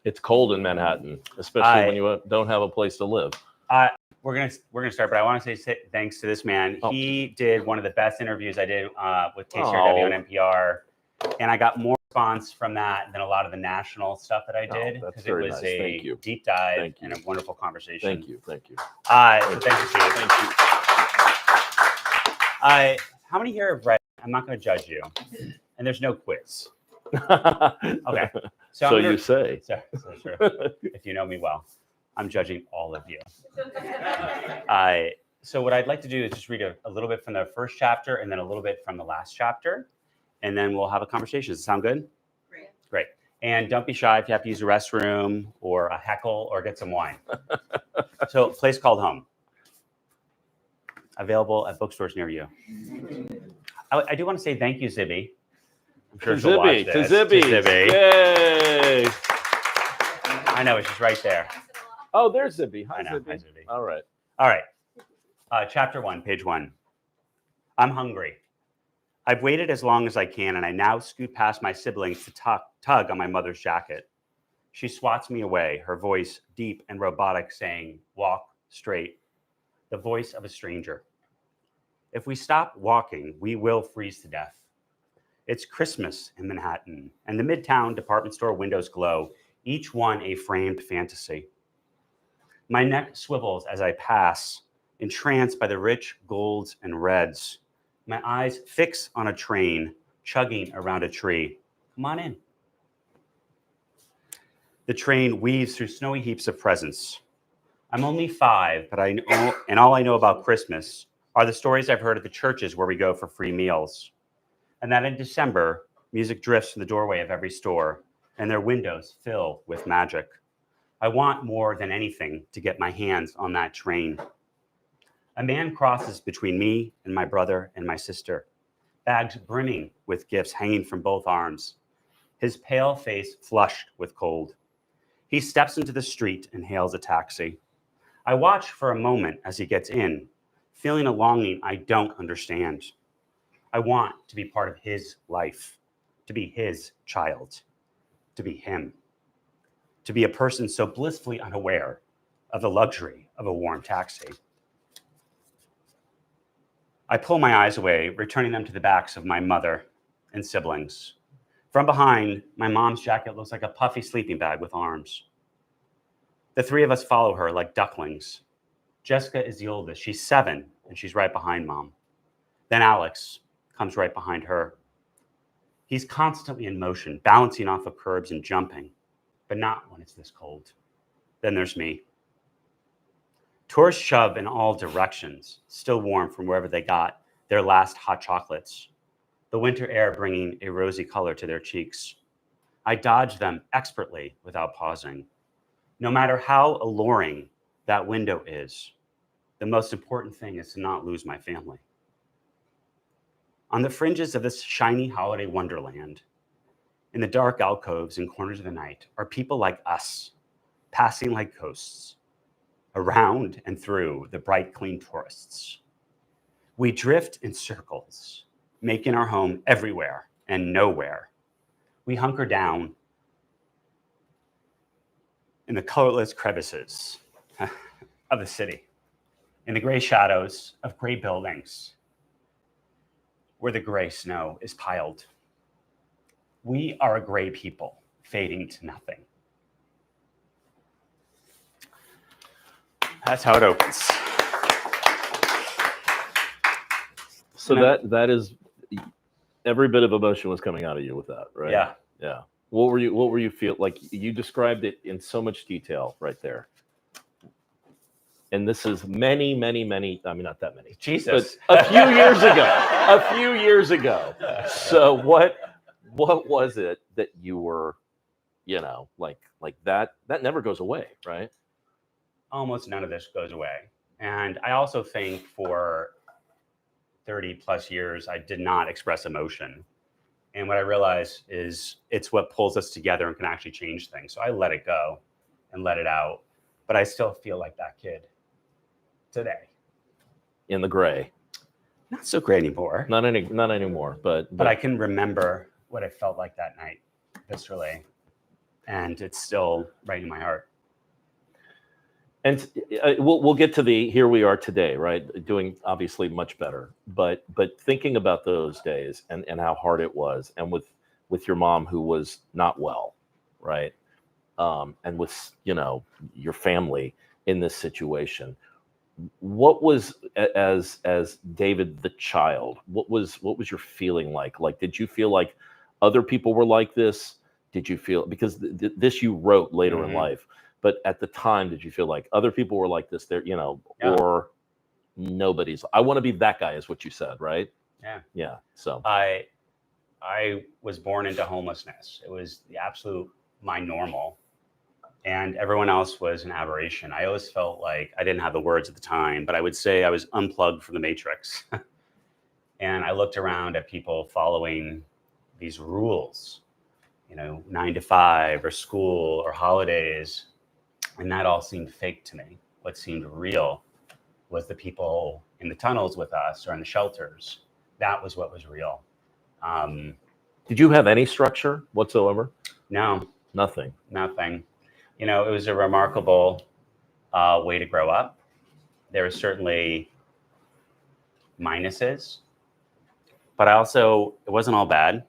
It's cold in Manhattan, especially when you don't have a place to live. We're gonna start, but I want to say thanks to this man. Oh. He did one of the best interviews I did with KCRW on NPR, and I got more response from that than a lot of the national stuff that I did because it was nice. a deep dive and a wonderful conversation. Thank you. So thank you, Steve. Thank you. How many here have read? I'm not going to judge you, and there's no quiz. Okay. So you say. So true. If you know me well, I'm judging all of you. So what I'd like to do is just read a little bit from the first chapter and then a little bit from the last chapter, and then we'll have a conversation. Does it sound good? Great. And don't be shy if you have to use a restroom or a heckle or get some wine. So, a place called home. Available at bookstores near you. I do want to say thank you, Zibby. I'm sure she'll watch this. To Zibby. Yay! I know, it's just right there. Oh, there's Zibby. Hi, Zibby. All right. Chapter 1, page 1. I'm hungry. I've waited as long as I can, and I now scoot past my siblings to tug on my mother's jacket. She swats me away, her voice deep and robotic, saying, "Walk straight." The voice of a stranger. If we stop walking, we will freeze to death. It's Christmas in Manhattan, and the Midtown department store windows glow, each one a framed fantasy. My neck swivels as I pass, entranced by the rich golds and reds. My eyes fix on a train chugging around a tree. Come on in. The train weaves through snowy heaps of presents. I'm only 5, but and all I know about Christmas are the stories I've heard at the churches where we go for free meals. And that in December, music drifts from the doorway of every store, and their windows fill with magic. I want more than anything to get my hands on that train. A man crosses between me and my brother and my sister, bags brimming with gifts hanging from both arms, his pale face flushed with cold. He steps into the street and hails a taxi. I watch for a moment as he gets in, feeling a longing I don't understand. I want to be part of his life, to be his child, to be him, to be a person so blissfully unaware of the luxury of a warm taxi. I pull my eyes away, returning them to the backs of my mother and siblings. From behind, my mom's jacket looks like a puffy sleeping bag with arms. The 3 of us follow her like ducklings. Jessica is the oldest. She's 7, and she's right behind Mom. Then Alex comes right behind her. He's constantly in motion, balancing off of curbs and jumping, but not when it's this cold. Then there's me. Tourists shove in all directions, still warm from wherever they got their last hot chocolates, the winter air bringing a rosy color to their cheeks. I dodge them expertly without pausing. No matter how alluring that window is, the most important thing is to not lose my family. On the fringes of this shiny holiday wonderland, in the dark alcoves and corners of the night, are people like us, passing like ghosts, around and through the bright, clean tourists. We drift in circles, making our home everywhere and nowhere. We hunker down in the colorless crevices of the city, in the gray shadows of gray buildings, where the gray snow is piled. We are a gray people, fading to nothing. That's how it opens. So that is, every bit of emotion was coming out of you with that, right? Yeah. What were you feel like? You described it in so much detail right there. And this is many, not that many. Jesus. But a few years ago. So what was it that you were, like that never goes away, right? Almost none of this goes away. And I also think for 30 plus years, I did not express emotion. And what I realized is it's what pulls us together and can actually change things. So I let it go and let it out. But I still feel like that kid today. In the gray. Not so gray anymore. Not anymore. But I can remember what it felt like that night, viscerally. And it's still right in my heart. And we'll get to here we are today, right? Doing obviously much better, but thinking about those days and how hard it was, and with your mom who was not well, right? And with your family in this situation, what was, as David the child, what was your feeling like? Like, did you feel like other people were like this? Did you feel, because this you wrote later in life, but at the time, did you feel like other people were like this? There, or nobody's? I want to be that guy, is what you said, right? Yeah. Yeah. So I was born into homelessness. It was the absolute my normal, and everyone else was an aberration. I always felt like, I didn't have the words at the time, but I would say I was unplugged from the matrix. And I looked around at people following these rules, 9 to 5 or school or holidays. And that all seemed fake to me. What seemed real was the people in the tunnels with us or in the shelters. That was what was real. Did you have any structure whatsoever? No. Nothing. It was a remarkable way to grow up. There were certainly minuses, but it wasn't all bad.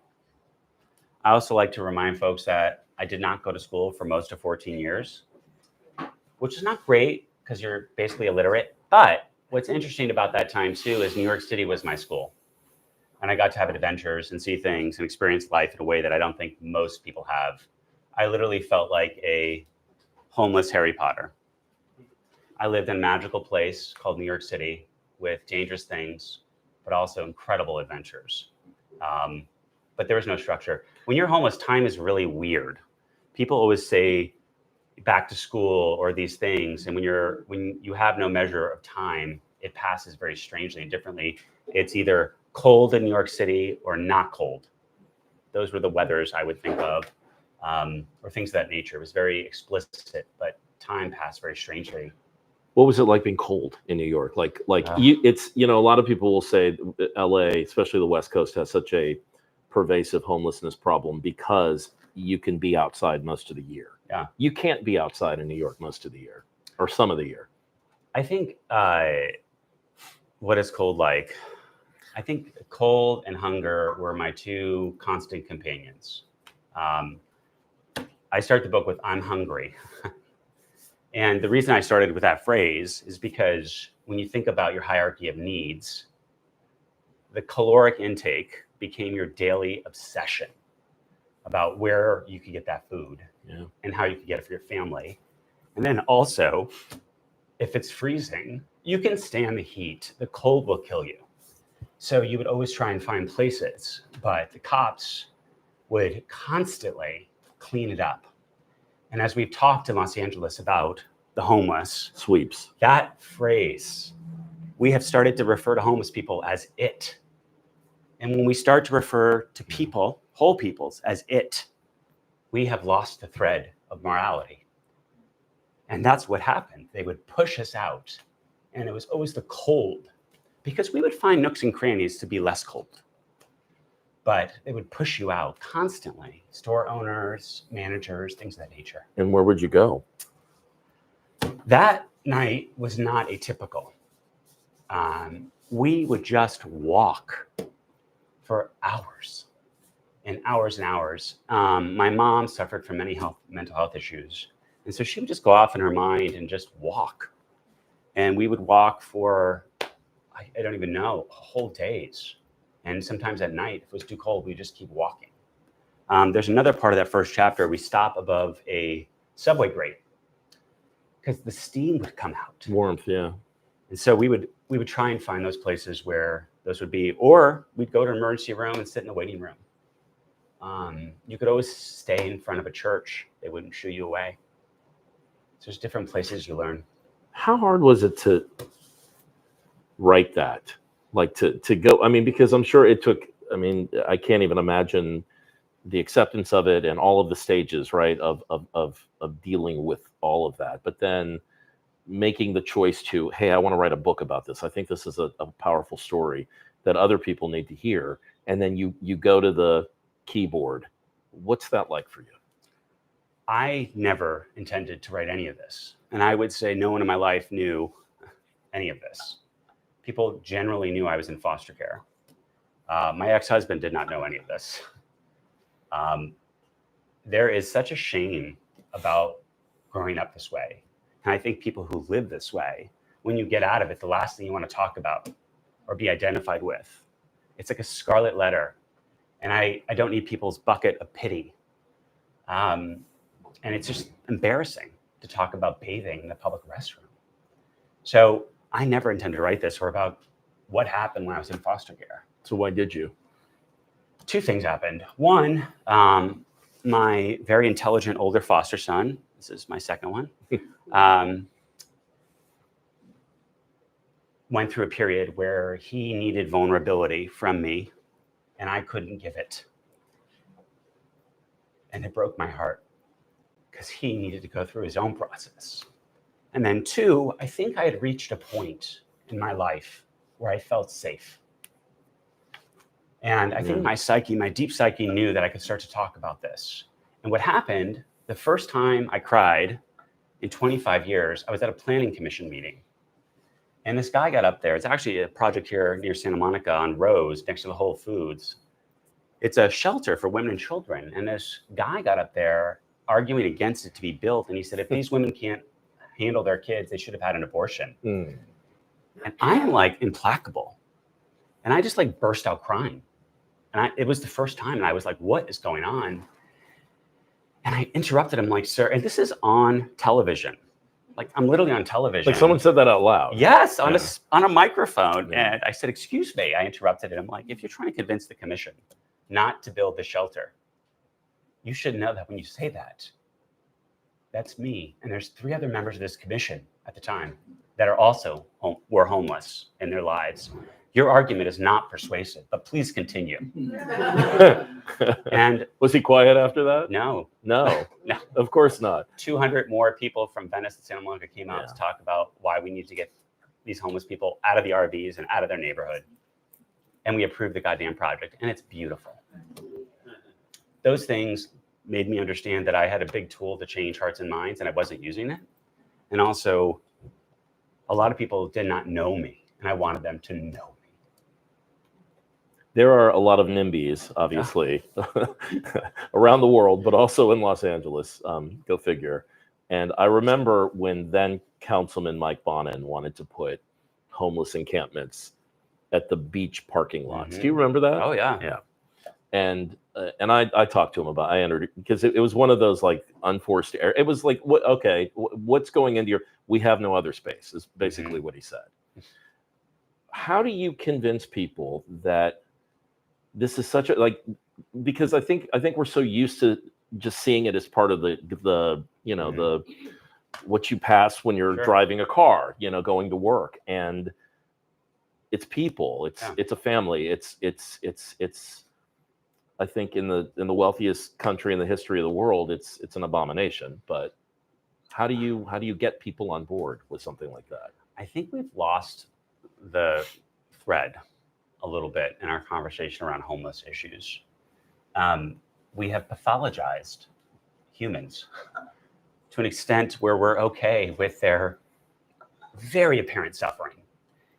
I also like to remind folks that I did not go to school for most of 14 years, which is not great because you're basically illiterate. But what's interesting about that time too is New York City was my school. And I got to have adventures and see things and experience life in a way that I don't think most people have. I literally felt like a homeless Harry Potter. I lived in a magical place called New York City with dangerous things, but also incredible adventures. But there was no structure. When you're homeless, time is really weird. People always say back to school or these things, and when you have no measure of time, it passes very strangely and differently. It's either cold in New York City or not cold. Those were the weathers I would think of, or things of that nature. It was very explicit, but time passed very strangely. What was it like being cold in New York? It's a lot of people will say LA, especially the West Coast, has such a pervasive homelessness problem because you can be outside most of the year. Yeah. You can't be outside in New York most of the year or some of the year. I think what is cold like? I think cold and hunger were my two constant companions. I start the book with "I'm hungry." And the reason I started with that phrase is because when you think about your hierarchy of needs, the caloric intake became your daily obsession about where you could get that food and how you could get it for your family. And then also, if it's freezing, you can stand the heat. The cold will kill you. So you would always try and find places, but the cops would constantly clean it up. And as we've talked in Los Angeles about the homeless sweeps, that phrase, we have started to refer to homeless people as it. And when we start to refer to people, whole peoples, as it, we have lost the thread of morality. And that's what happened. They would push us out. And it was always the cold, because we would find nooks and crannies to be less cold. But they would push you out constantly. Store owners, managers, things of that nature. And where would you go? That night was not atypical. We would just walk for hours and hours and hours. My mom suffered from many mental health issues. And so she would just go off in her mind and just walk. And we would walk for, I don't even know, whole days. And sometimes at night, if it was too cold, we just keep walking. There's another part of that first chapter. We stop above a subway grate because the steam would come out. Warmth, yeah. And so we would try and find those places where those would be, or we'd go to an emergency room and sit in the waiting room. You could always stay in front of a church. They wouldn't shoo you away. So there's different places you learn. How hard was it to write that? Like to go, I mean, because I'm sure it took, I can't even imagine the acceptance of it and all of the stages, right, of dealing with all of that. But then making the choice to, hey, I want to write a book about this. I think this is a powerful story that other people need to hear. And then you go to the keyboard. What's that like for you? I never intended to write any of this. And I would say no one in my life knew any of this. People generally knew I was in foster care. My ex-husband did not know any of this. There is such a shame about growing up this way. And I think people who live this way, when you get out of it, the last thing you want to talk about or be identified with, it's like a scarlet letter. And I don't need people's bucket of pity. And it's just embarrassing to talk about bathing in the public restroom. So I never intended to write this or about what happened when I was in foster care. So why did you? Two things happened. One, my very intelligent older foster son, this is my second one, went through a period where he needed vulnerability from me and I couldn't give it. And it broke my heart because he needed to go through his own process. And then two, I think I had reached a point in my life where I felt safe. And I think my psyche, my deep psyche knew that I could start to talk about this. And what happened, the first time I cried in 25 years, I was at a planning commission meeting. And this guy got up there. It's actually a project here near Santa Monica on Rose, next to the Whole Foods. It's a shelter for women and children. And this guy got up there arguing against it to be built. And he said, if these women can't handle their kids, they should have had an abortion. And I am like implacable. And I just like burst out crying. And it was the first time. And I was like, what is going on? And I interrupted him like, sir, and this is on television. Like I'm literally on television. Like someone said that out loud. Yes, on a microphone. And I said, excuse me. I interrupted him. Like, if you're trying to convince the commission not to build the shelter, you should know that when you say that, that's me. And there's 3 other members of this commission at the time that are also were homeless in their lives. Your argument is not persuasive, but please continue. And was he quiet after that? No. No, No. Of course not. 200 more people from Venice and Santa Monica came out to talk about why we need to get these homeless people out of the RVs and out of their neighborhood. And we approved the goddamn project, and it's beautiful. Those things made me understand that I had a big tool to change hearts and minds, and I wasn't using it. And also, a lot of people did not know me, and I wanted them to know me. There are a lot of NIMBYs, obviously, around the world, but also in Los Angeles, go figure. And I remember when then Councilman Mike Bonin wanted to put homeless encampments at the beach parking lots. Do you remember that? Oh, yeah. Yeah. And I talked to him about, I entered, because it was one of those like unforced air. It was like, what's going into we have no other space, is basically what he said. How do you convince people that this is such a, because I think we're so used to just seeing it as part of the what you pass when you're driving a car, going to work, and it's people, it's a family, it's I think in the wealthiest country in the history of the world, it's an abomination. But how do you get people on board with something like that? I think we've lost the thread a little bit in our conversation around homeless issues. We have pathologized humans to an extent where we're okay with their very apparent suffering.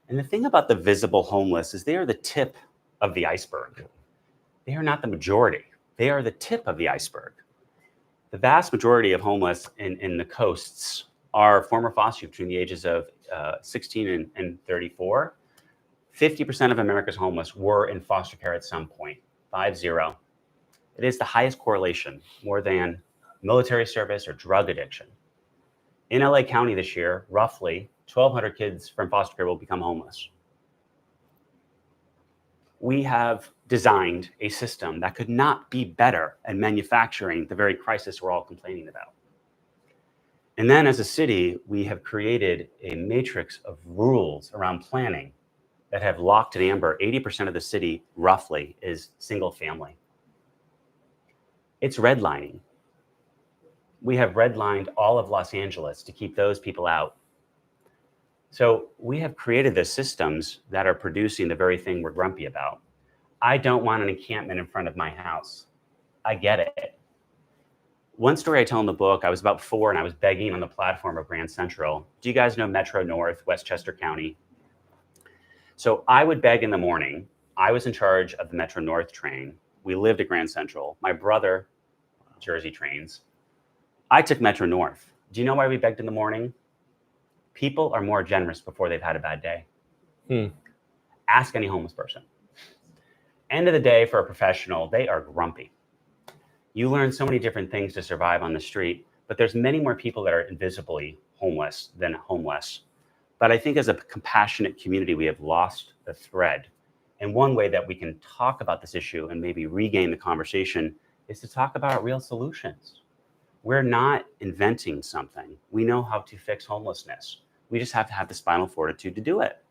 And the thing about the visible homeless is they are the tip of the iceberg. They are not the majority. They are the tip of the iceberg. The vast majority of homeless in the coasts are former foster youth between the ages of 16 and 34. 50% of America's homeless were in foster care at some point, 50. It is the highest correlation, more than military service or drug addiction. In LA County this year, roughly 1,200 kids from foster care will become homeless. We have designed a system that could not be better at manufacturing the very crisis we're all complaining about. And then as a city, we have created a matrix of rules around planning that have locked in amber 80% of the city, roughly, is single family. It's redlining. We have redlined all of Los Angeles to keep those people out. So we have created the systems that are producing the very thing we're grumpy about. I don't want an encampment in front of my house. I get it. One story I tell in the book, I was about 4 and I was begging on the platform of Grand Central. Do you guys know Metro North, Westchester County? So I would beg in the morning. I was in charge of the Metro North train. We lived at Grand Central. My brother, Jersey trains. I took Metro North. Do you know why we begged in the morning? People are more generous before they've had a bad day. Ask any homeless person. End of the day, for a professional, they are grumpy. You learn so many different things to survive on the street, but there's many more people that are invisibly homeless than homeless. But I think as a compassionate community, we have lost the thread. And one way that we can talk about this issue and maybe regain the conversation is to talk about real solutions. We're not inventing something. We know how to fix homelessness. We just have to have the spinal fortitude to do it.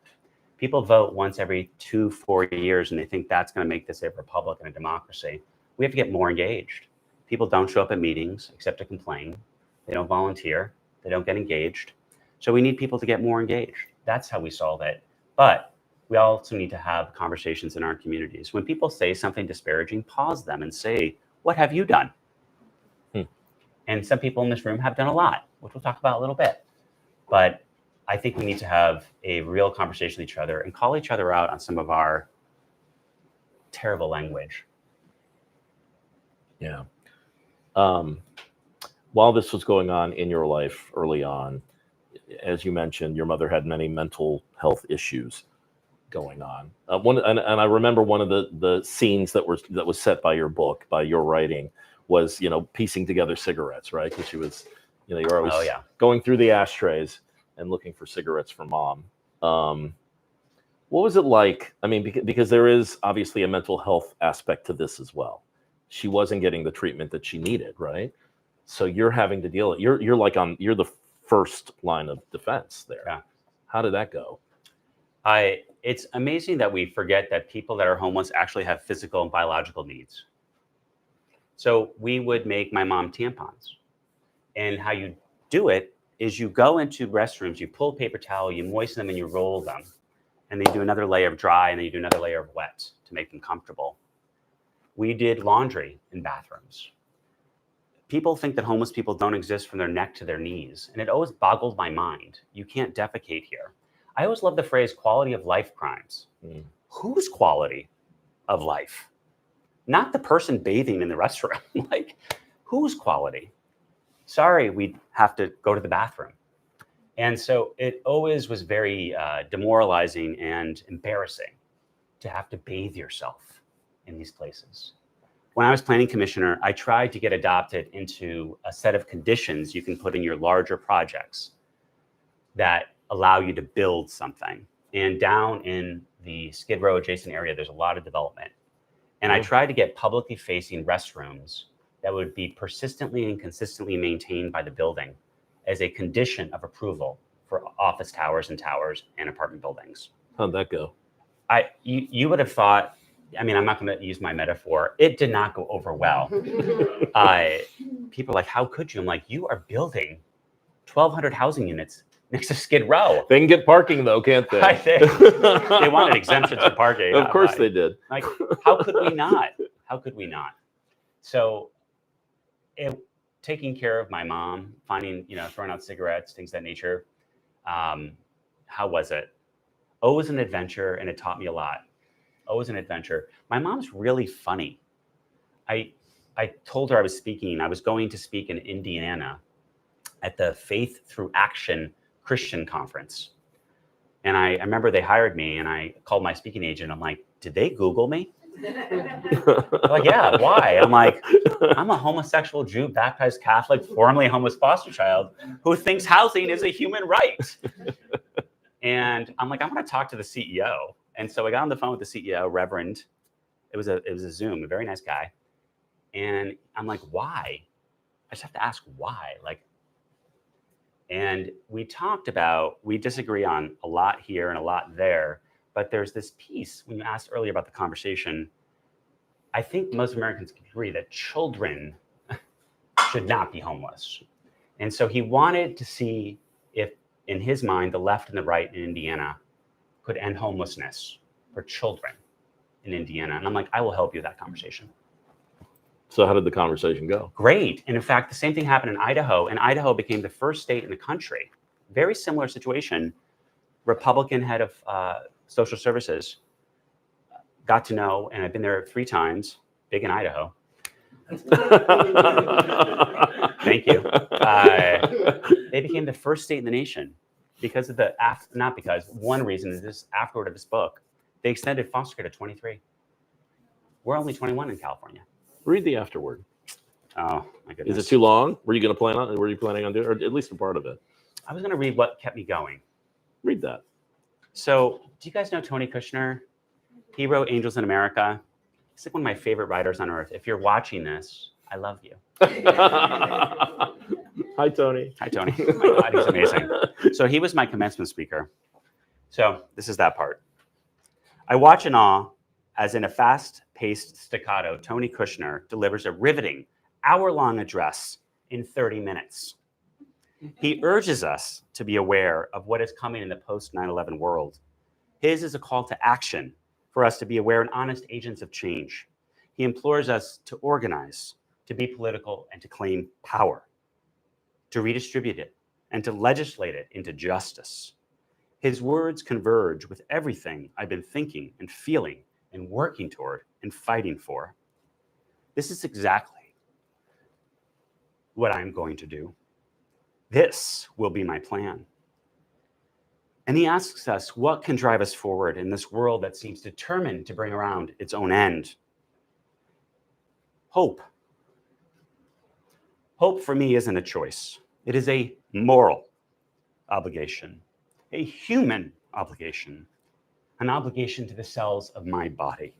People vote once every 2-4 years, and they think that's going to make this a republic and a democracy. We have to get more engaged. People don't show up at meetings except to complain. They don't volunteer. They don't get engaged. So we need people to get more engaged. That's how we solve it. But we also need to have conversations in our communities. When people say something disparaging, pause them and say, what have you done? And some people in this room have done a lot, which we'll talk about a little bit. But I think we need to have a real conversation with each other and call each other out on some of our terrible language. Yeah. While this was going on in your life early on, as you mentioned, your mother had many mental health issues going on. And I remember one of the scenes that was set by your book, by your writing, was, piecing together cigarettes, right? Because she was, you were always going through the ashtrays and looking for cigarettes for mom. What was it like? I mean, because there is obviously a mental health aspect to this as well. She wasn't getting the treatment that she needed, right? So you're having to deal. You're the first line of defense there. Yeah. How did that go? It's amazing that we forget that people that are homeless actually have physical and biological needs. So we would make my mom tampons. And how you do it is you go into restrooms, you pull a paper towel, you moisten them and you roll them. And then you do another layer of dry and then you do another layer of wet to make them comfortable. We did laundry in bathrooms. People think that homeless people don't exist from their neck to their knees. And it always boggled my mind. You can't defecate here. I always love the phrase quality of life crimes. Whose quality of life? Not the person bathing in the restroom. Like, whose quality? Sorry, we have to go to the bathroom. And so it always was very demoralizing and embarrassing to have to bathe yourself in these places. When I was planning commissioner, I tried to get adopted into a set of conditions you can put in your larger projects that allow you to build something. And down in the Skid Row adjacent area, there's a lot of development. And I tried to get publicly facing restrooms that would be persistently and consistently maintained by the building as a condition of approval for office towers and apartment buildings. How'd that go? You would have thought, I mean, I'm not going to use my metaphor. It did not go over well. People are like, how could you? I'm like, you are building 1,200 housing units next to Skid Row. They can get parking though, can't they? They wanted exemptions for parking. Of course they did. Like, how could we not? How could we not? So, taking care of my mom, finding, throwing out cigarettes, things of that nature. How was it? Oh, it was an adventure, and it taught me a lot. Oh, it was an adventure. My mom's really funny. I told her I was going to speak in Indiana at the Faith Through Action Christian Conference. And I remember they hired me and I called my speaking agent. I'm like, did they Google me? They're like, yeah, why? I'm like, I'm a homosexual Jew, baptized Catholic, formerly homeless foster child who thinks housing is a human right. And I'm like, I'm going to talk to the CEO. And so I got on the phone with the CEO, Reverend. It was a Zoom, a very nice guy. And I'm like, why? I just have to ask why. And we talked about, we disagree on a lot here and a lot there, but there's this piece, when you asked earlier about the conversation, I think most Americans can agree that children should not be homeless. And so he wanted to see if, in his mind, the left and the right in Indiana could end homelessness for children in Indiana. And I'm like, I will help you with that conversation. So how did the conversation go? Great. And in fact, the same thing happened in Idaho, and Idaho became the first state in the country. Very similar situation. Republican head of social services got to know, and I've been there 3 times, big in Idaho. Thank you. They became the first state in the nation because of one reason is this afterward of this book, they extended foster care to 23. We're only 21 in California. Read the afterward. Oh my goodness. Is it too long? Were you planning on doing, or at least a part of it? I was going to read What Kept Me Going. Read that. So, do you guys know Tony Kushner? He wrote Angels in America. He's like one of my favorite writers on earth. If you're watching this, I love you. Hi, Tony. Hi, Tony. Oh my God, he's amazing. So he was my commencement speaker. So this is that part. I watch in awe as in a fast-paced staccato, Tony Kushner delivers a riveting hour-long address in 30 minutes. He urges us to be aware of what is coming in the post-9/11 world. His is a call to action for us to be aware and honest agents of change. He implores us to organize, to be political, and to claim power, to redistribute it, and to legislate it into justice. His words converge with everything I've been thinking and feeling and working toward and fighting for. This is exactly what I'm going to do. This will be my plan. And he asks us what can drive us forward in this world that seems determined to bring around its own end. Hope. Hope for me isn't a choice. It is a moral obligation, a human obligation, an obligation to the cells of my body.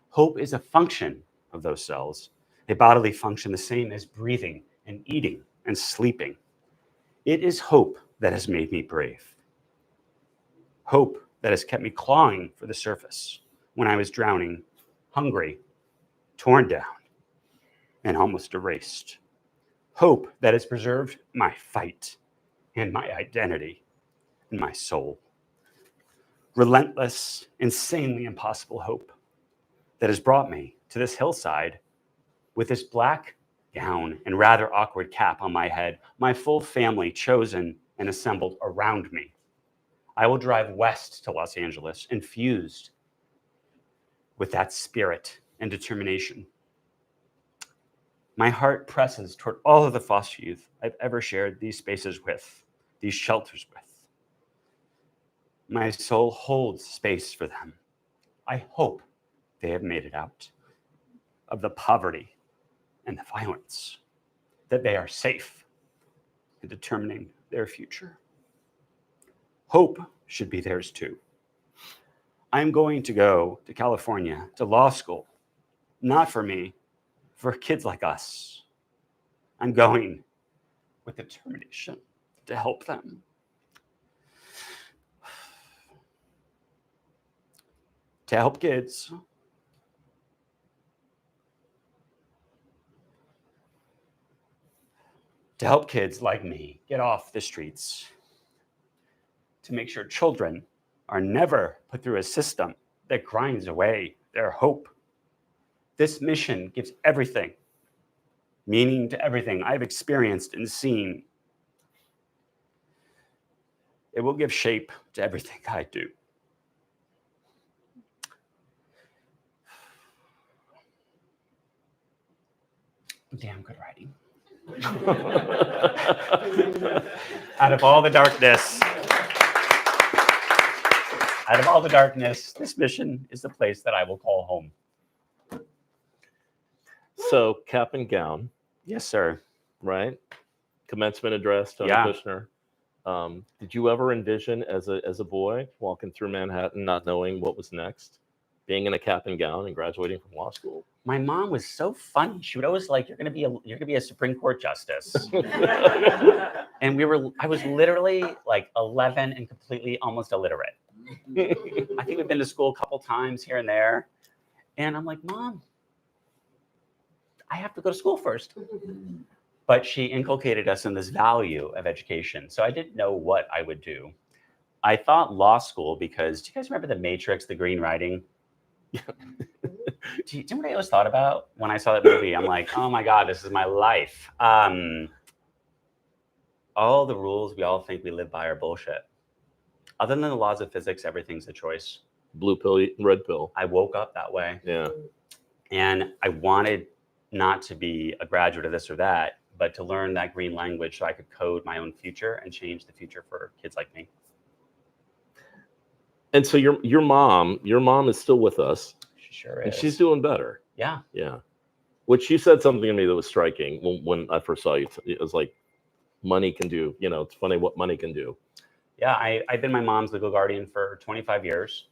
Hope is a function of those cells, a bodily function the same as breathing and eating and sleeping. It is hope that has made me brave. Hope that has kept me clawing for the surface when I was drowning, hungry, torn down, and almost erased. Hope that has preserved my fight and my identity and my soul. Relentless, insanely impossible hope that has brought me to this hillside with this black gown and rather awkward cap on my head, my full family chosen and assembled around me. I will drive west to Los Angeles, infused with that spirit and determination. My heart presses toward all of the foster youth I've ever shared these spaces with, these shelters with. My soul holds space for them. I hope they have made it out of the poverty and the violence, that they are safe in determining their future. Hope should be theirs too. I'm going to go to California to law school, not for me, for kids like us. I'm going with determination to help them. To help kids like me get off the streets, to make sure children are never put through a system that grinds away their hope. This mission gives everything, meaning to everything I've experienced and seen. It will give shape to everything I do. Damn good writing. Out of all the darkness, this mission is the place that I will call home. So, cap and gown. Yes, sir. Right? Commencement address, Tony Kushner. Did you ever envision as a boy walking through Manhattan, not knowing what was next, being in a cap and gown and graduating from law school? My mom was so funny. She would always like, "You're gonna be a Supreme Court justice." And I was literally like 11 and completely almost illiterate. I think we've been to school a couple times here and there. And I'm like, "Mom, I have to go to school first." But she inculcated us in this value of education. So I didn't know what I would do. I thought law school because, do you guys remember The Matrix, the green writing? Do you know what I always thought about when I saw that movie? I'm like, oh my God, this is my life. All the rules we all think we live by are bullshit. Other than the laws of physics, everything's a choice. Blue pill, red pill. I woke up that way. Yeah. And I wanted not to be a graduate of this or that, but to learn that green language so I could code my own future and change the future for kids like me. And so your mom is still with us. She sure is. And she's doing better. Yeah. Yeah. Which you said something to me that was striking when I first saw you. It was like, money can do, it's funny what money can do. Yeah, I've been my mom's legal guardian for 25 years.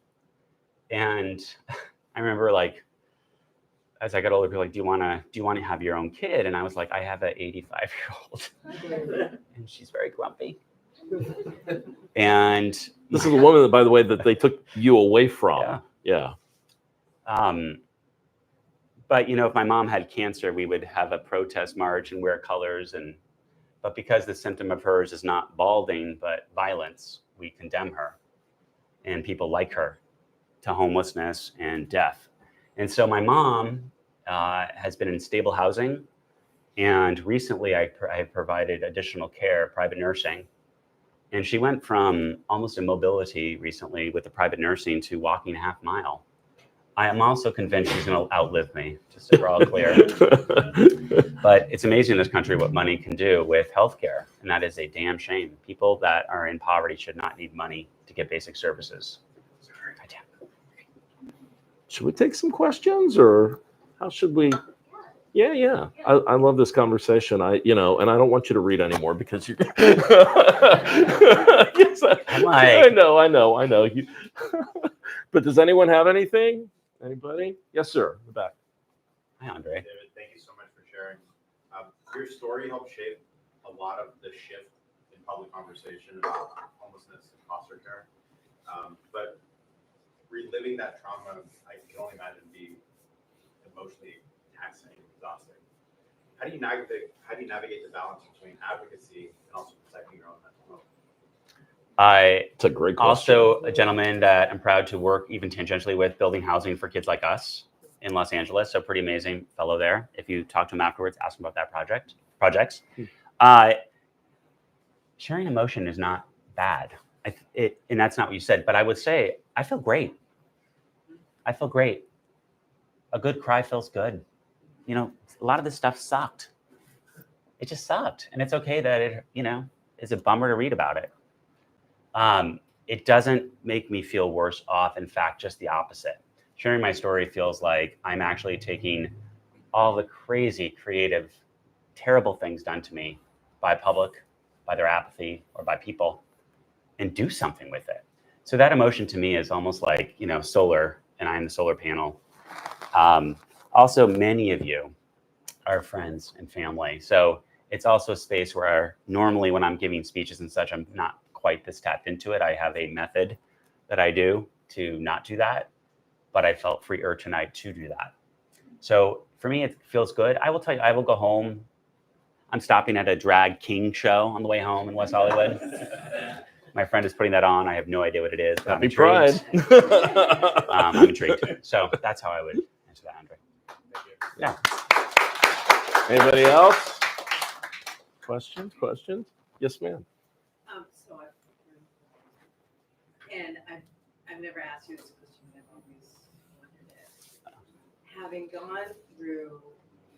And I remember, like, as I got older, people were like, do you want to have your own kid? And I was like, I have an 85-year-old. And she's very grumpy. And this is a woman, by the way, that they took you away from. Yeah. But, if my mom had cancer, we would have a protest march and wear colors. But because the symptom of hers is not balding, but violence, we condemn her and people like her to homelessness and death. And so my mom has been in stable housing. And recently I provided additional care, private nursing. And she went from almost immobility recently with the private nursing to walking a half mile. I am also convinced she's going to outlive me, just so we're all clear. But it's amazing in this country what money can do with healthcare, and that is a damn shame. People that are in poverty should not need money to get basic services. Should we take some questions, or how should we? Yeah. I love this conversation. And I don't want you to read anymore because you're. Yes, I know. You. But does anyone have anything? Anybody? Yes, sir. In the back. Hi, Andre. David, thank you so much for sharing. Your story helped shape a lot of the shift in public conversation about homelessness and foster care. But reliving that trauma, I can only imagine be emotionally taxing and exhausting. How do you navigate the balance between advocacy and also protecting your own mental health? It's a great question. Also a gentleman that I'm proud to work even tangentially with, building housing for kids like us in Los Angeles. So pretty amazing fellow there. If you talk to him afterwards, ask him about that projects. Sharing emotion is not bad. And that's not what you said, but I would say, I feel great. A good cry feels good. A lot of this stuff sucked. It just sucked. And it's okay that it, is a bummer to read about it. It doesn't make me feel worse off. In fact, just the opposite. Sharing my story feels like I'm actually taking all the crazy, creative, terrible things done to me by public, by their apathy, or by people, and do something with it. So that emotion to me is almost like, solar, and I'm the solar panel. Also, many of you are friends and family. So it's also a space where normally when I'm giving speeches and such, I'm not quite this tapped into it. I have a method that I do to not do that, but I felt freer tonight to do that. So for me, it feels good. I will tell you, I will go home. I'm stopping at a drag king show on the way home in West Hollywood. My friend is putting that on. I have no idea what it is. Happy Pride. I'm intrigued. So that's how I would answer that, Andre. Thank you. Yeah. Anybody else? Questions? Yes, ma'am. I've never asked you this question, but I've always wondered it. Having gone through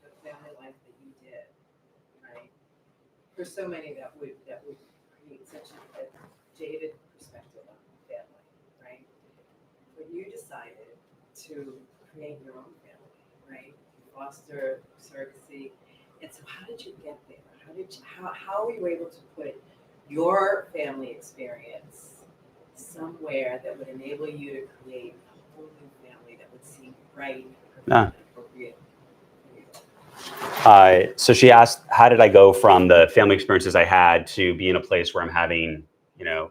the family life that you did, right? For so many that would create such a jaded perspective on family, right? But you decided to create your own family, right? Foster, surrogacy. And so how did you get there? How were you able to put your family experience somewhere that would enable you to create a whole new family that would seem right and appropriate for you? So she asked, how did I go from the family experiences I had to be in a place where I'm having,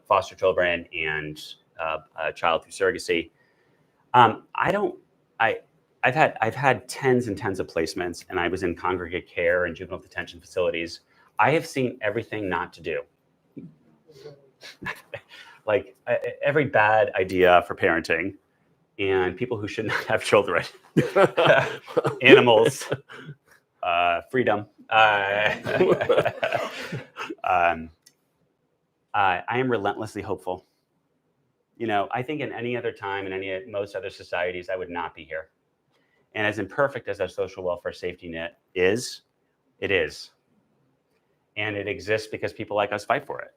foster children and a child through surrogacy? I've had tens and tens of placements, and I was in congregate care and juvenile detention facilities. I have seen everything not to do. Like every bad idea for parenting, and people who should not have children, animals, freedom. I am relentlessly hopeful. You know, I think in any other time, in most other societies, I would not be here. And as imperfect as our social welfare safety net is, it is. And it exists because people like us fight for it.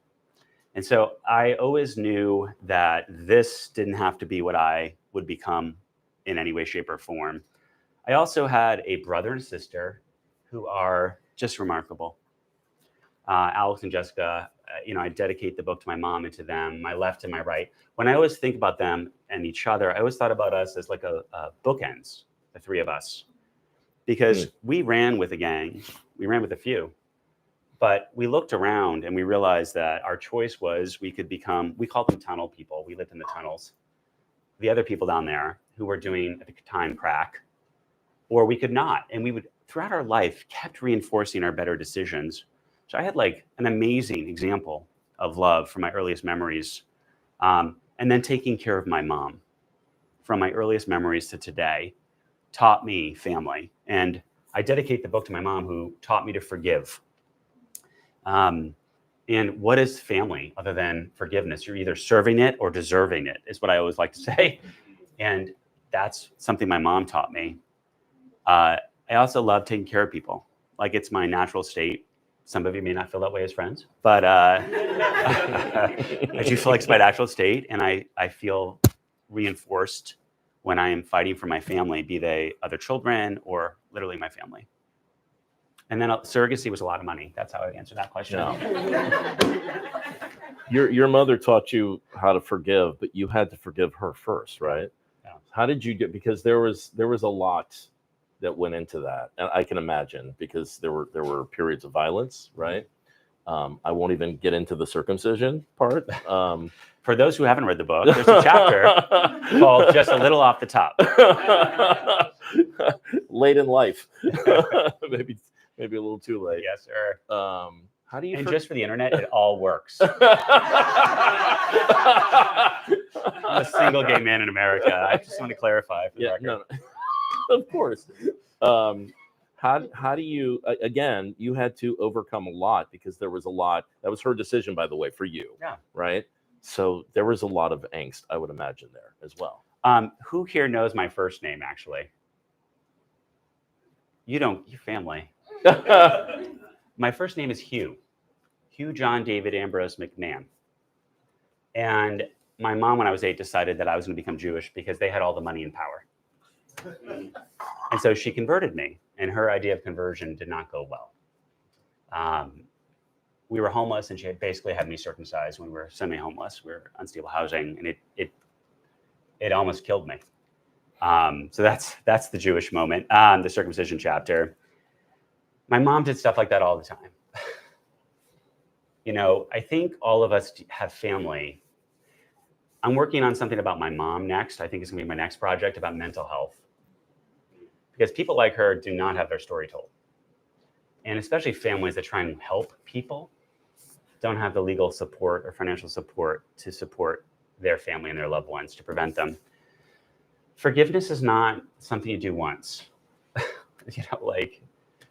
And so I always knew that this didn't have to be what I would become in any way, shape, or form. I also had a brother and sister who are just remarkable. Alex and Jessica, you know, I dedicate the book to my mom and to them, my left and my right. When I always think about them and each other, I always thought about us as like a bookends, the three of us. Because we ran with a gang, we ran with a few. But we looked around and we realized that our choice was we could become, we called them tunnel people. We lived in the tunnels. The other people down there who were doing, at the time, crack, or we could not. And we would, throughout our life, kept reinforcing our better decisions. So I had like an amazing example of love from my earliest memories. And then taking care of my mom from my earliest memories to today taught me family. And I dedicate the book to my mom who taught me to forgive. And what is family other than forgiveness? You're either serving it or deserving it, is what I always like to say. And that's something my mom taught me. I also love taking care of people. Like it's my natural state. Some of you may not feel that way as friends, but I do feel like it's my natural state. And I feel reinforced when I am fighting for my family, be they other children or literally my family. And then surrogacy was a lot of money. That's how I answer that question. Your mother taught you how to forgive, but you had to forgive her first, right? Yeah. How did you get? Because there was a lot that went into that, and I can imagine because there were periods of violence, right? I won't even get into the circumcision part. For those who haven't read the book, there's a chapter called "Just a Little Off the Top." Late in life, maybe a little too late. Yes, sir. How do you? And just for the internet, it all works. I'm a single gay man in America. I just want to clarify. For the record. No, of course. How do you? Again, you had to overcome a lot because there was a lot. That was her decision, by the way, for you. Yeah. Right. So there was a lot of angst, I would imagine, there as well. Who here knows my first name? Actually, you don't. Your family. My first name is Hugh John David Ambroz McMahon. And my mom, when I was 8, decided that I was going to become Jewish because they had all the money and power. And so she converted me, and her idea of conversion did not go well. We were homeless, and she basically had me circumcised when we were semi-homeless. We were unstable housing, and it almost killed me. So that's the Jewish moment, the circumcision chapter. My mom did stuff like that all the time. You know, I think all of us have family. I'm working on something about my mom next. I think it's gonna be my next project about mental health. Because people like her do not have their story told. And especially families that try and help people don't have the legal support or financial support to support their family and their loved ones to prevent them. Forgiveness is not something you do once. You know, like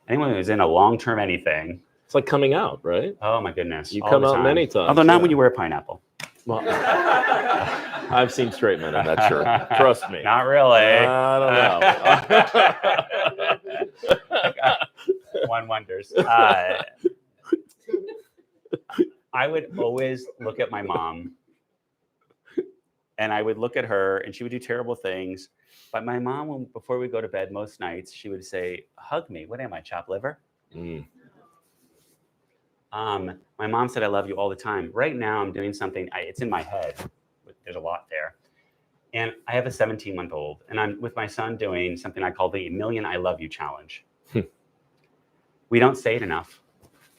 anyone who's in a long-term anything. It's like coming out, right? Oh my goodness. You come out many times. Although not when you wear a pineapple. Well, I've seen straight men in that shirt. Trust me. Not really. I don't know. One wonders. I would always look at my mom and I would look at her and she would do terrible things. But my mom, before we go to bed most nights, she would say, hug me. What am I, chopped liver? My mom said, I love you all the time. Right now, I'm doing something, it's in my head. There's a lot there. And I have a 17-month-old, and I'm with my son doing something I call the Million I Love You Challenge. We don't say it enough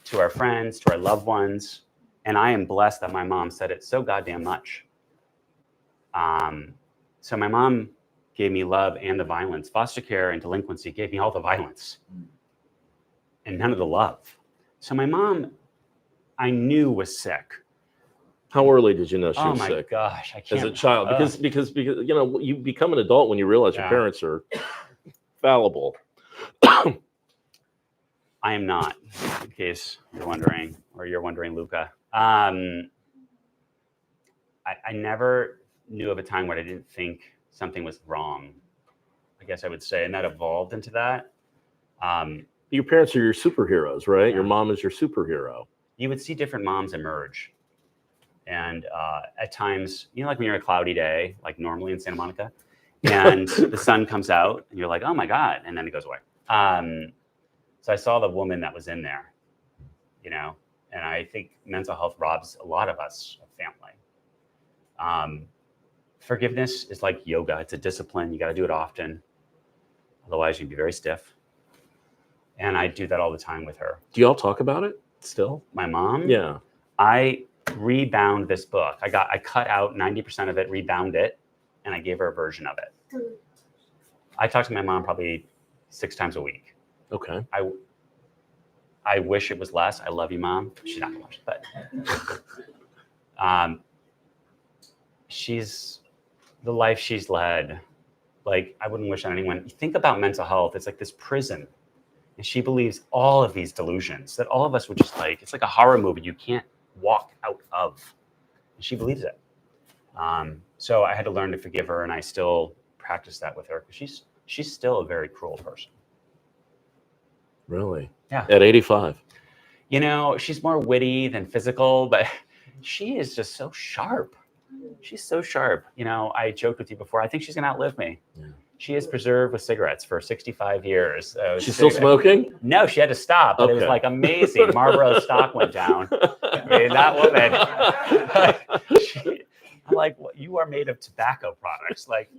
to our friends, to our loved ones. And I am blessed that my mom said it so goddamn much. So my mom gave me love and the violence. Foster care and delinquency gave me all the violence and none of the love. So my mom, I knew was sick. How early did you know she Oh was my sick? gosh, I can't. As a child, because you become an adult when you realize your parents are fallible. I am not, in case you're wondering, or you're wondering, Luca. I never knew of a time where I didn't think something was wrong, I guess I would say, and that evolved into that. Your parents are your superheroes, right? Yeah. Your mom is your superhero. You would see different moms emerge. And at times, like when you're a cloudy day, like normally in Santa Monica, and the sun comes out and you're like, oh my God, and then it goes away. So I saw the woman that was in there, and I think mental health robs a lot of us of family. Forgiveness is like yoga. It's a discipline. You got to do it often. Otherwise, you'd be very stiff. And I do that all the time with her. Do y'all talk about it still? My mom? Yeah. I rebound this book. I cut out 90% of it, rebound it, and I gave her a version of it. I talk to my mom probably 6 times a week. Okay. I wish it was less. I love you, Mom. She's not gonna watch it, but she's the life she's led. Like, I wouldn't wish on anyone. You think about mental health, it's like this prison. And she believes all of these delusions that all of us would just it's like a horror movie you can't walk out of. And she believes it. So I had to learn to forgive her, and I still practice that with her because she's still a very cruel person. Really? Yeah. At 85. She's more witty than physical, but she is just so sharp. She's so sharp. I joked with you before, I think she's going to outlive me. Yeah. She is preserved with cigarettes for 65 years. She's still smoking? No, she had to stop, but It was like amazing. Marlboro's stock went down. I mean, that woman. I'm like, well, you are made of tobacco products. Like,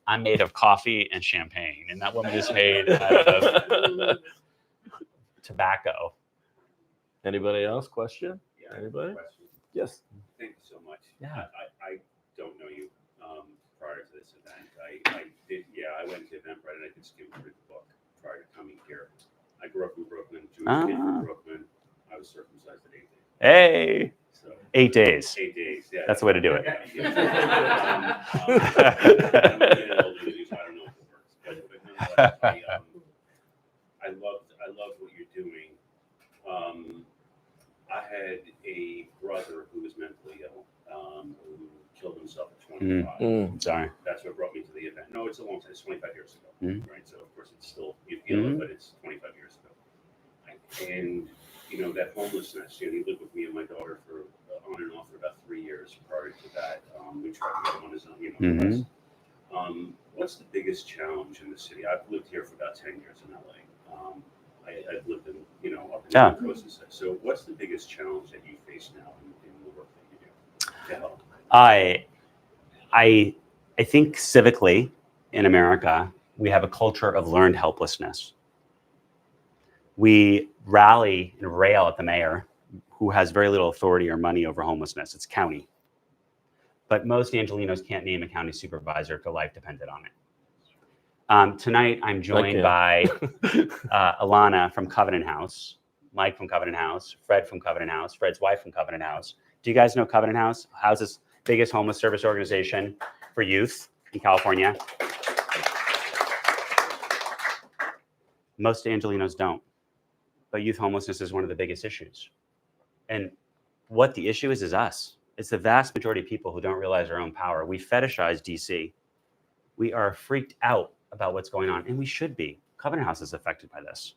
I'm made of coffee and champagne, and that woman is made out of tobacco. Anybody else? Question? Yeah, Anybody? question. Yes. Thank you so much. Yeah. I don't know you prior to this event. I went to Eventbrite and I did skim through the book prior to coming here. I grew up in Brooklyn, Jewish kid from Brooklyn. I was circumcised at 8 days. Hey. So, 8 days. 8 days, yeah. That's the way to do it. I'm getting older, so I don't know if it works. But nonetheless, I loved what you're doing. I had a brother who was mentally ill, who killed himself at 25. Sorry. That's what brought me to the event. No, it's a long time. It's 25 years ago, right? So of course it's still, you feel it, but it's 25 years ago. And that homelessness. He lived with me and my daughter for on and off for about 3 years prior to that. We tried to get him on his own. What's the biggest challenge in the city? I've lived here for about 10 years in LA. I've lived in, up in the coast and stuff. So what's the biggest challenge that you face now in the work that you do to help? I think civically in America, we have a culture of learned helplessness. We rally and rail at the mayor, who has very little authority or money over homelessness. It's county. But most Angelenos can't name a county supervisor if their life depended on it. Tonight, I'm joined by Alana from Covenant House, Mike from Covenant House, Fred from Covenant House, Fred's wife from Covenant House. Do you guys know Covenant House? House's biggest homeless service organization for youth in California. Most Angelenos don't, but youth homelessness is one of the biggest issues. And what the issue is us. It's the vast majority of people who don't realize our own power. We fetishize DC. We are freaked out about what's going on, and we should be. Covenant House is affected by this.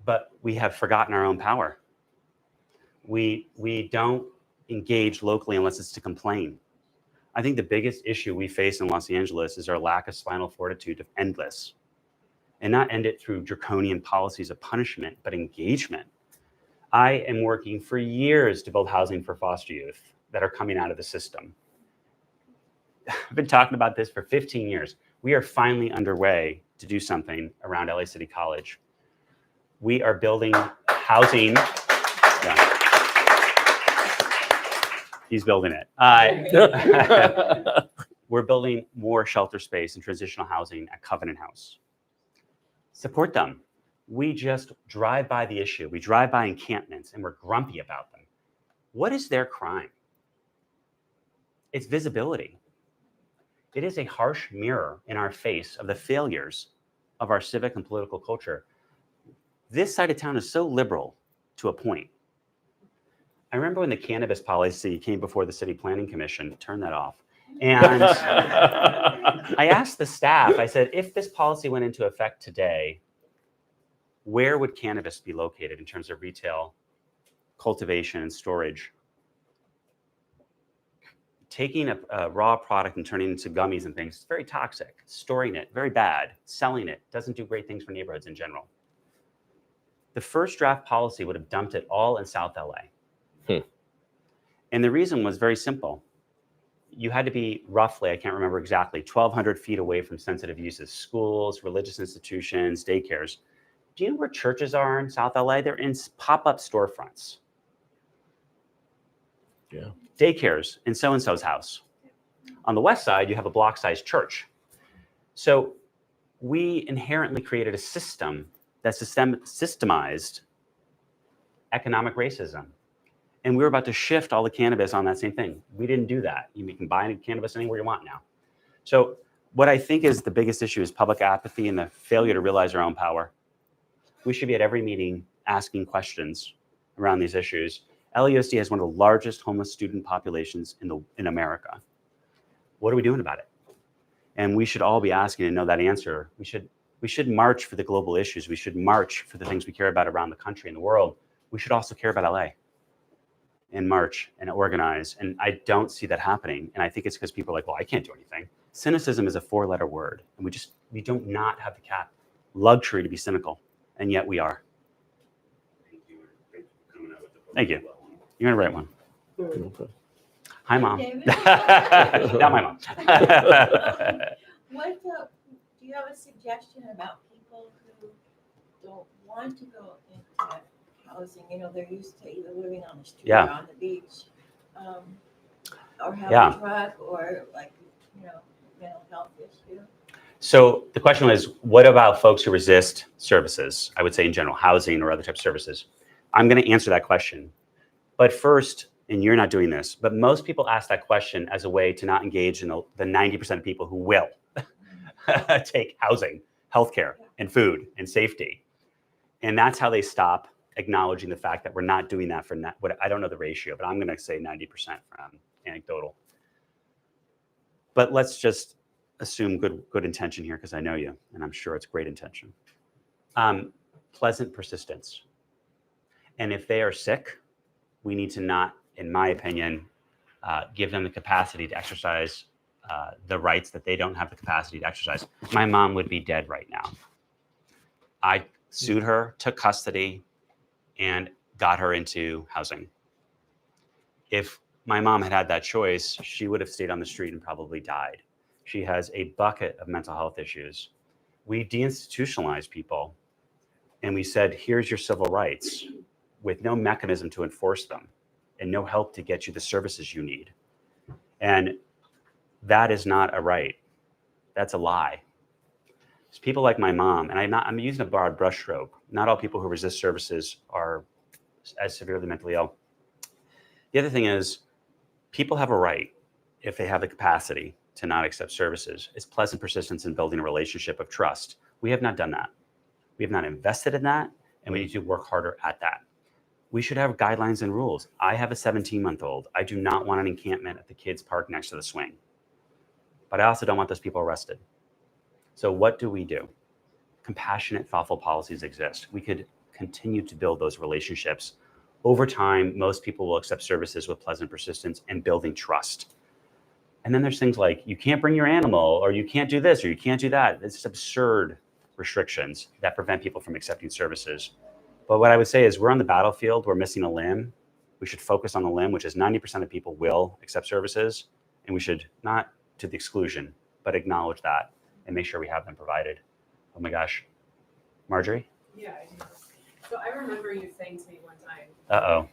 But we have forgotten our own power. We don't engage locally unless it's to complain. I think the biggest issue we face in Los Angeles is our lack of spinal fortitude to end this. And not end it through draconian policies of punishment, but engagement. I am working for years to build housing for foster youth that are coming out of the system. I've been talking about this for 15 years. We are finally underway to do something around LA City College. We are building housing. Yeah. He's building it. We're building more shelter space and transitional housing at Covenant House. Support them. We just drive by the issue. We drive by encampments and we're grumpy about them. What is their crime? It's visibility. It is a harsh mirror in our face of the failures of our civic and political culture. This side of town is so liberal to a point. I remember when the cannabis policy came before the City Planning Commission, turn that off. And I asked the staff, I said, if this policy went into effect today, where would cannabis be located in terms of retail, cultivation, and storage? Taking a raw product and turning it into gummies and things, it's very toxic. Storing it, very bad. Selling it doesn't do great things for neighborhoods in general. The first draft policy would have dumped it all in South LA. And the reason was very simple. You had to be roughly, I can't remember exactly, 1,200 feet away from sensitive uses, schools, religious institutions, daycares. Do you know where churches are in South LA? They're in pop-up storefronts. Yeah. Daycares in so-and-so's house. On the west side, you have a block-sized church. So we inherently created a system that systemized economic racism. And we were about to shift all the cannabis on that same thing. We didn't do that. You can buy cannabis anywhere you want now. So what I think is the biggest issue is public apathy and the failure to realize our own power. We should be at every meeting asking questions around these issues. LAUSD has one of the largest homeless student populations in America. What are we doing about it? And we should all be asking to know that answer. We should march for the global issues. We should march for the things we care about around the country and the world. We should also care about LA and march and organize. And I don't see that happening. And I think it's because people are like, well, I can't do anything. Cynicism is a 4-letter word. And we don't not have the luxury to be cynical. And yet we are. Thank you. You're going to write one. Okay. Hi, Mom. David. Not my mom. What do you have a suggestion about people who don't want to go into housing? You know, they're used to either living on the street Yeah. or on the beach, or have Yeah. a truck, or like, you know, mental health issue. So the question was, what about folks who resist services? I would say in general, housing or other types of services. I'm going to answer that question. But first, and you're not doing this, but most people ask that question as a way to not engage in the 90% of people who will take housing, healthcare, and food, and safety. And that's how they stop acknowledging the fact that we're not doing that for what I don't know the ratio, but I'm going to say 90% from anecdotal. But let's just assume good intention here, because I know you, and I'm sure it's great intention. Pleasant persistence. And if they are sick, we need to not, in my opinion, give them the capacity to exercise the rights that they don't have the capacity to exercise. My mom would be dead right now. I sued her, took custody, and got her into housing. If my mom had had that choice, she would have stayed on the street and probably died. She has a bucket of mental health issues. We deinstitutionalized people, and we said, here's your civil rights, with no mechanism to enforce them and no help to get you the services you need. And that is not a right. That's a lie. It's people like my mom, and I'm using a broad brushstroke. Not all people who resist services are as severely mentally ill. The other thing is, people have a right, if they have the capacity, to not accept services. It's pleasant persistence in building a relationship of trust. We have not done that. We have not invested in that, and we need to work harder at that. We should have guidelines and rules. I have a 17-month-old. I do not want an encampment at the kids' park next to the swing. But I also don't want those people arrested. So what do we do? Compassionate, thoughtful policies exist. We could continue to build those relationships. Over time, most people will accept services with pleasant persistence and building trust. And then there's things like, you can't bring your animal, or you can't do this, or you can't do that. It's just absurd restrictions that prevent people from accepting services. But what I would say is, we're on the battlefield, we're missing a limb. We should focus on the limb, which is 90% of people will accept services. And we should not to the exclusion, but acknowledge that and make sure we have them provided. Oh my gosh. Marjorie? Yeah, I do. So I remember you saying to me one time Uh-oh.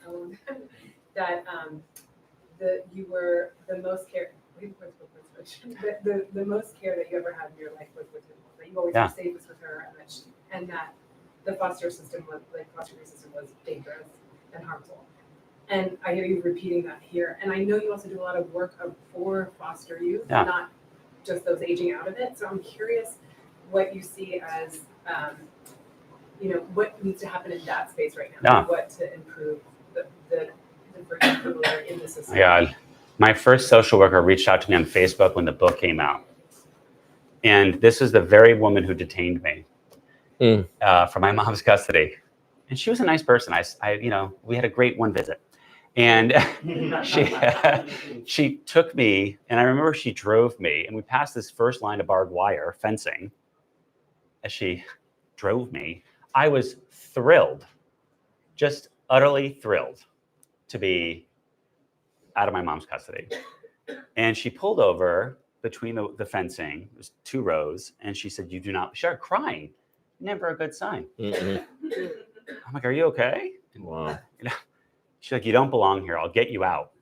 that you were the most care. The most care that you ever had in your life was with him. That you always were safest with her, and that the foster system was foster care system was dangerous and harmful. And I hear you repeating that here. And I know you also do a lot of work for foster youth, Yeah. not just those aging out of it. So I'm curious what you see as, what needs to happen in that space right now. Yeah. What to improve the for young people that are in the system. Yeah. My first social worker reached out to me on Facebook when the book came out. And this is the very woman who detained me from my mom's custody. And she was a nice person. We had a great one visit. And she took me, and I remember she drove me, and we passed this first line of barbed wire fencing. As she drove me, I was thrilled, just utterly thrilled to be out of my mom's custody. And she pulled over between the fencing, it was 2 rows, and she said, "You do not," she started crying. Never a good sign. I'm like, "Are you okay?" And, Wow. she's like, "You don't belong here. I'll get you out."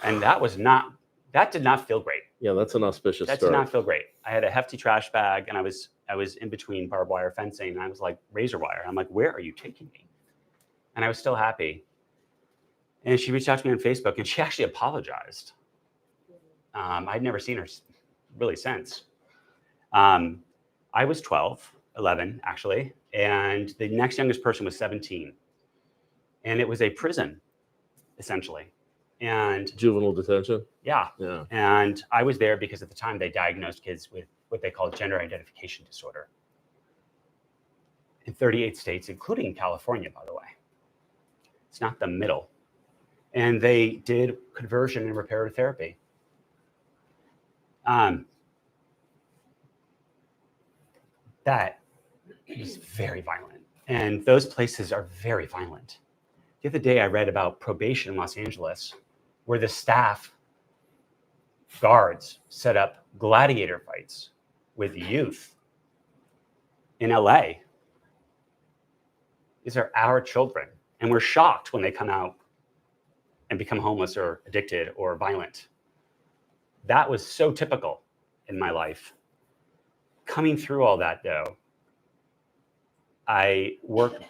And that did not feel great. Yeah, that's an auspicious That start. did not feel great. I had a hefty trash bag, and I was in between barbed wire fencing, and I was like razor wire. I'm like, "Where are you taking me?" And I was still happy. And she reached out to me on Facebook, and she actually apologized. I'd never seen her really since. I was 11 actually, and the next youngest person was 17. And it was a prison, essentially. And Juvenile detention? yeah. Yeah. And I was there because at the time they diagnosed kids with what they call gender identification disorder in 38 states, including California, by the way. It's not the middle. And they did conversion and reparative therapy. That was very violent. And those places are very violent. The other day I read about probation in Los Angeles, where the staff guards set up gladiator fights with youth in LA. These are our children. And we're shocked when they come out and become homeless or addicted or violent. That was so typical in my life. Coming through all that, though, I've worked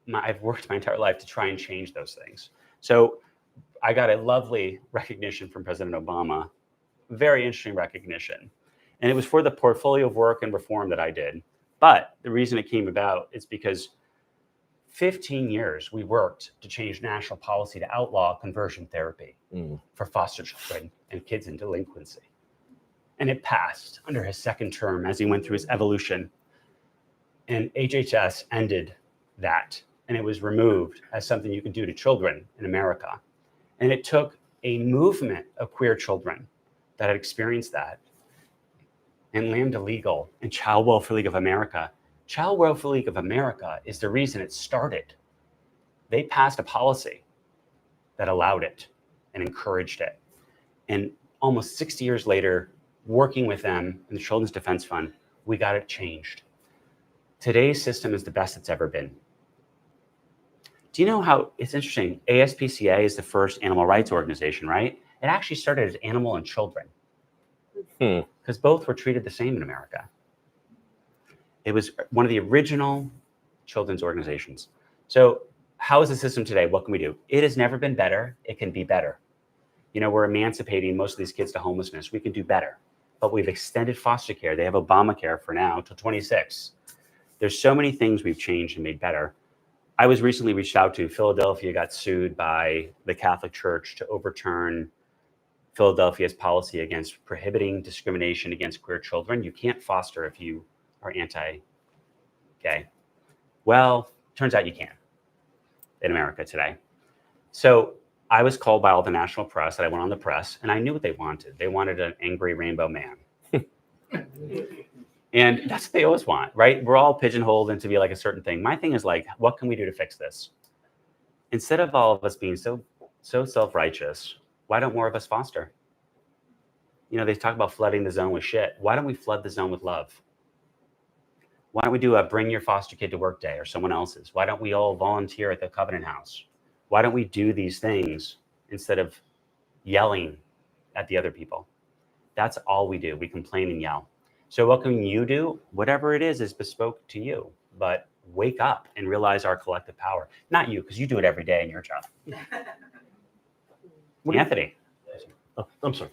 my entire life to try and change those things. So I got a lovely recognition from President Obama, very interesting recognition. And it was for the portfolio of work and reform that I did. But the reason it came about is because 15 years we worked to change national policy to outlaw conversion therapy for foster children and kids in delinquency. And it passed under his second term as he went through his evolution. And HHS ended that. And it was removed as something you can do to children in America. And it took a movement of queer children that had experienced that. And Lambda Legal and Child Welfare League of America. Child Welfare League of America is the reason it started. They passed a policy that allowed it and encouraged it. And almost 60 years later, working with them in the Children's Defense Fund, we got it changed. Today's system is the best it's ever been. Do you know how, it's interesting, ASPCA is the first animal rights organization, right? It actually started as Animal and Children. Because both were treated the same in America. It was one of the original children's organizations. So how is the system today? What can we do? It has never been better. It can be better. You know, we're emancipating most of these kids to homelessness. We can do better. But we've extended foster care. They have Obamacare for now till 26. There's so many things we've changed and made better. I was recently reached out to. Philadelphia got sued by the Catholic Church to overturn Philadelphia's policy against prohibiting discrimination against queer children. You can't foster if you are anti-gay. Well, turns out you can in America today. So I was called by all the national press, and I went on the press, and I knew what they wanted. They wanted an angry rainbow man. And that's what they always want, right? We're all pigeonholed into be like a certain thing. My thing is like, what can we do to fix this? Instead of all of us being so self-righteous, why don't more of us foster? You know, they talk about flooding the zone with shit. Why don't we flood the zone with love? Why don't we do a bring your foster kid to work day or someone else's? Why don't we all volunteer at the Covenant House? Why don't we do these things instead of yelling at the other people? That's all we do. We complain and yell. So what can you do? Whatever it is bespoke to you. But wake up and realize our collective power. Not you, because you do it every day in your job. Anthony. Oh, I'm sorry.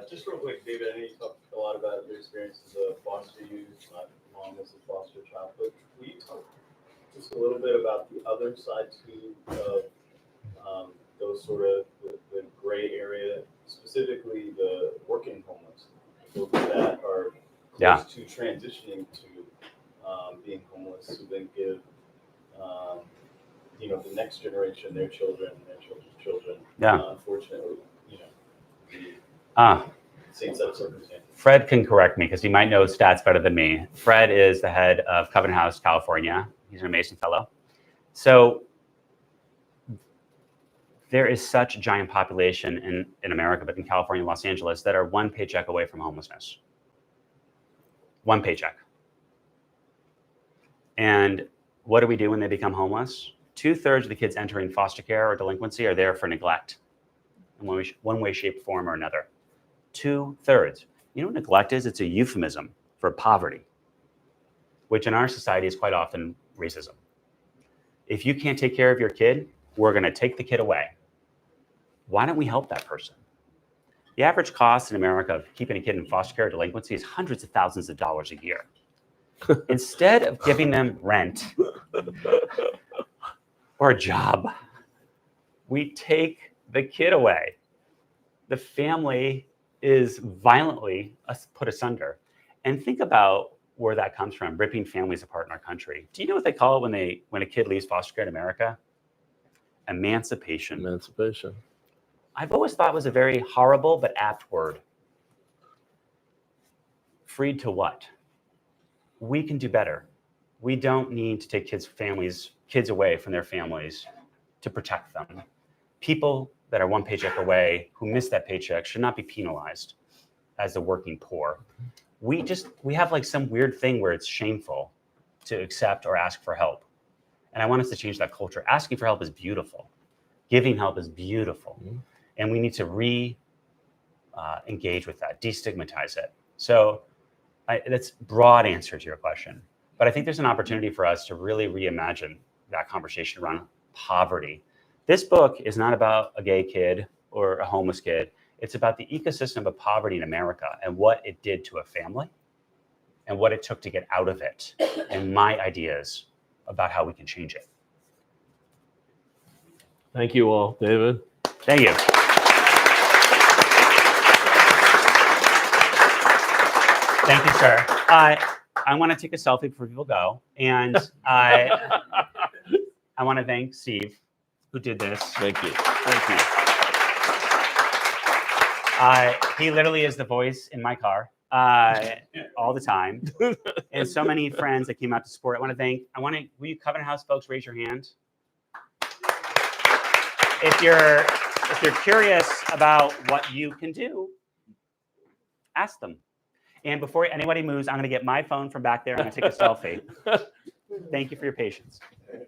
Just real quick, David, I know you talked a lot about your experience as a foster youth, not mom as a foster child, but will you talk just a little bit about the other side too of those sort of the gray area, specifically the working homeless, people that are close to transitioning to being homeless, who then give the next generation, their children, their children's children. Unfortunately, the same set of circumstances. Fred can correct me because he might know stats better than me. Fred is the head of Covenant House, California. He's an amazing fellow. So there is such a giant population in America, but in California and Los Angeles, that are one paycheck away from homelessness. One paycheck. And what do we do when they become homeless? 2/3 of the kids entering foster care or delinquency are there for neglect in one way, shape, form, or another. 2/3. You know what neglect is? It's a euphemism for poverty, which in our society is quite often racism. If you can't take care of your kid, we're going to take the kid away. Why don't we help that person? The average cost in America of keeping a kid in foster care or delinquency is hundreds of thousands of dollars a year. Instead of giving them rent or a job, we take the kid away. The family is violently put asunder. And think about where that comes from, ripping families apart in our country. Do you know what they call it when a kid leaves foster care in America? Emancipation. Emancipation. I've always thought it was a very horrible but apt word. Freed to what? We can do better. We don't need to take kids away from their families to protect them. People that are one paycheck away, who miss that paycheck, should not be penalized as the working poor. We have like some weird thing where it's shameful to accept or ask for help. And I want us to change that culture. Asking for help is beautiful. Giving help is beautiful. Mm-hmm. And we need to engage with that, destigmatize it. So that's a broad answer to your question. But I think there's an opportunity for us to really reimagine that conversation around poverty. This book is not about a gay kid or a homeless kid. It's about the ecosystem of poverty in America and what it did to a family and what it took to get out of it, and my ideas about how we can change it. Thank you all, David. Thank you. Thank you, sir. I want to take a selfie before people go, and I want to thank Steve, who did this. Thank you. Thank you. He literally is the voice in my car all the time, and so many friends that came out to support. Will you Covenant House folks raise your hand? If you're curious about what you can do, ask them. And before anybody moves, I'm going to get my phone from back there and I'm going to take a selfie. Thank you for your patience.